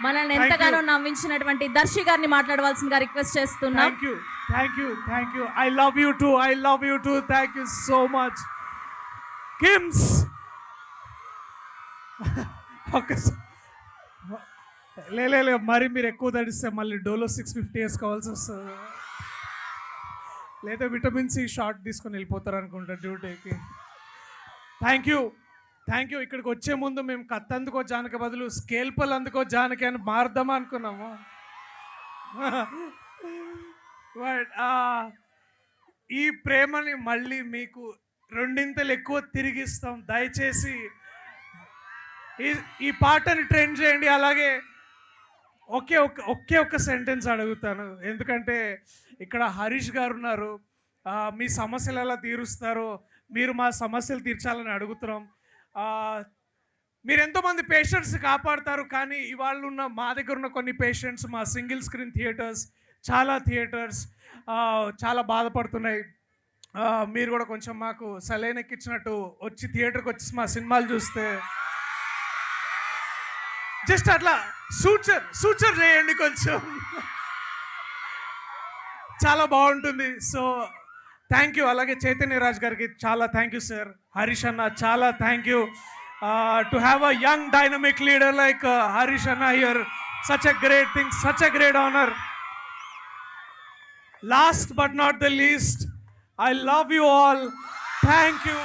మనల్ని ఎంతగానో నవ్వించినటువంటి దర్శి గారిని మాట్లాడవలసిందిగా రిక్వెస్ట్ చేస్తున్నాం. Thank you. I love you two. Thank you so much. KIMS లే మరి మీరు ఎక్కువ తడిస్తే మళ్ళీ డోలో 650 వేసుకోవాల్సి వస్తుంది, లేదా విటమిన్ సి షార్ట్ తీసుకొని వెళ్ళిపోతారు అనుకుంటా డ్యూటీకి. Thank you. ఇక్కడికి వచ్చే ముందు మేము కత్తి అందుకో జానకి బదులు స్కేల్పల్ అందుకో జానకి అని మారుద్దామా అనుకున్నాము. బట్ ఈ ప్రేమని మళ్ళీ మీకు రెండింతలు ఎక్కువ తిరిగిస్తాం. దయచేసి ఈ పాటని ట్రెండ్ చేయండి. అలాగే ఒకే ఒక్క సెంటెన్స్ అడుగుతాను, ఎందుకంటే ఇక్కడ హరీష్ గారు ఉన్నారు. మీ సమస్యలు ఎలా తీరుస్తారో, మీరు మా సమస్యలు తీర్చాలని అడుగుతున్నాం. మీరు ఎంతోమంది పేషెంట్స్ కాపాడతారు, కానీ ఇవాళ ఉన్న మా దగ్గర ఉన్న కొన్ని పేషెంట్స్ మా సింగిల్ స్క్రీన్ థియేటర్స్ చాలా బాధపడుతున్నాయి. మీరు కూడా కొంచెం మాకు సలైన్ ఎక్కించినట్టు వచ్చి థియేటర్కి వచ్చి మా సినిమాలు చూస్తే జస్ట్ అట్లా సూచర్ చేయండి, కొంచెం చాలా బాగుంటుంది. So thank you. అలాగే చైతన్య రాజ్ గారికి చాలా థ్యాంక్ యూ సార్. హరీష్ అన్న చాలా thank you. To have a young dynamic leader like Harish అన్న here, such a great thing, such a great honor. Last but not the least, I love you all. Thank you.